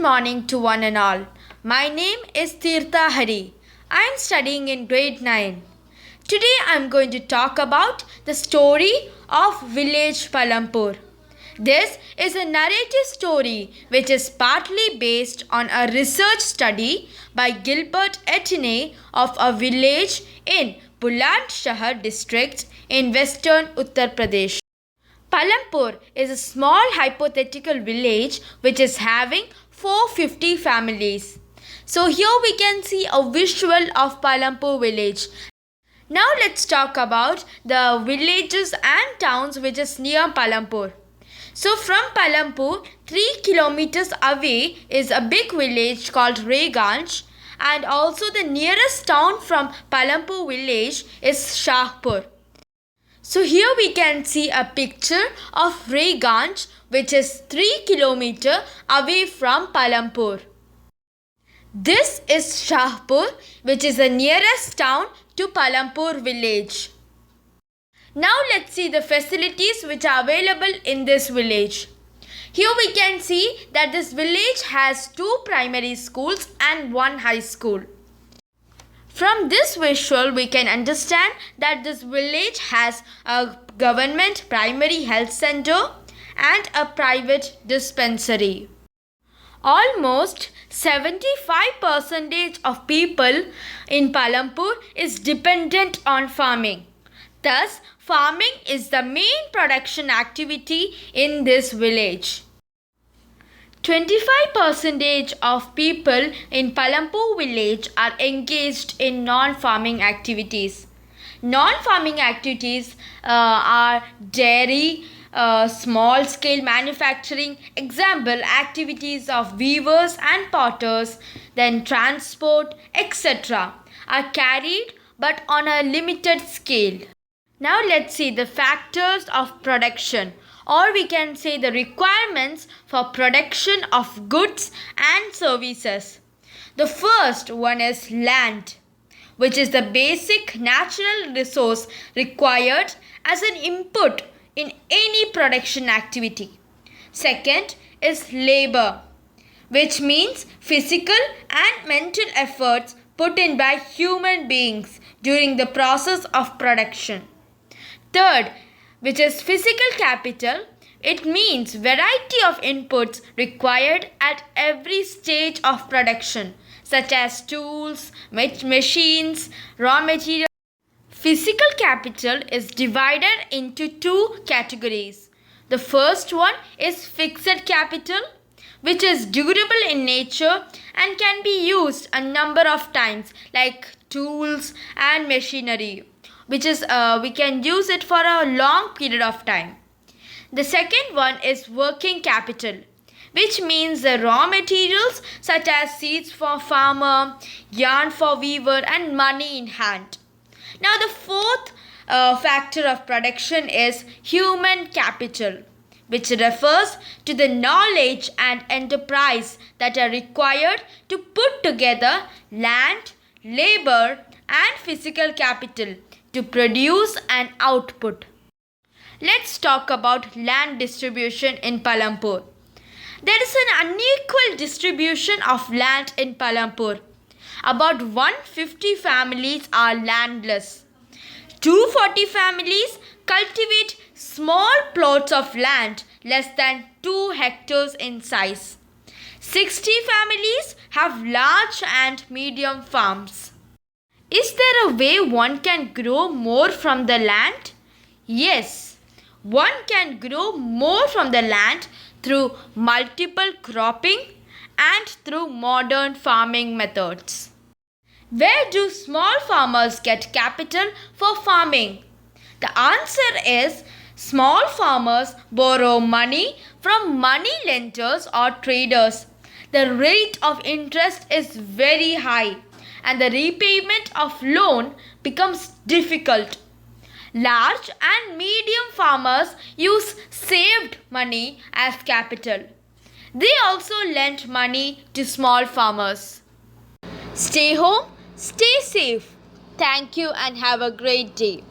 morning to one and all. My name is Theertha. I am studying in grade 9. Today I am going to talk about the story of village Palampur. This is a narrative story which is partly based on a research study by Gilbert Etienne of a village in Bulandshahr district in western Uttar Pradesh. Palampur is a small hypothetical village which is having 450 families. So here we can see a visual of Palampur village. Now let's talk about the villages and towns which is near Palampur. So from Palampur, 3 kilometers away is a big village called Rayganj, and also the nearest town from Palampur village is Shahpur. So here we can see a picture of Rayganj, which is 3 kilometers away from Palampur. This is Shahpur, which is the nearest town to Palampur village. Now let's see the facilities which are available in this village. Here we can see that this village has 2 primary schools and 1 high school. From this visual, we can understand that this village has a government primary health center and a private dispensary. Almost 75% of people in Palampur is dependent on farming. Thus, farming is the main production activity in this village. 25% of people in Palampur village are engaged in non-farming activities. Non-farming activities are dairy, small-scale manufacturing, example activities of weavers and potters, then transport, etc. are carried but on a limited scale. Now let's see the factors of production, or we can say the requirements for production of goods and services. The first one is land, which is the basic natural resource required as an input in any production activity. Second is labor, which means physical and mental efforts put in by human beings during the process of production. Third, which is physical capital, it means variety of inputs required at every stage of production, such as tools, machines, raw materials. Physical capital is divided into 2 categories. The first one is fixed capital, which is durable in nature and can be used a number of times, like tools and machinery, which is we can use it for a long period of time. The second one is working capital, which means the raw materials such as seeds for farmer, yarn for weaver, and money in hand. Now the fourth factor of production is human capital, which refers to the knowledge and enterprise that are required to put together land, labor, and physical capital to produce an output. Let's talk about land distribution in Palampur. There is an unequal distribution of land in Palampur. About 150 families are landless. 240 families cultivate small plots of land less than 2 hectares in size. 60 families have large and medium farms. Is there a way one can grow more from the land? Yes, one can grow more from the land through multiple cropping and through modern farming methods. Where do small farmers get capital for farming? The answer is small farmers borrow money from money lenders or traders. The rate of interest is very high and the repayment of loan becomes difficult. Large and medium farmers use saved money as capital. They also lend money to small farmers. Stay home, stay safe. Thank you and have a great day.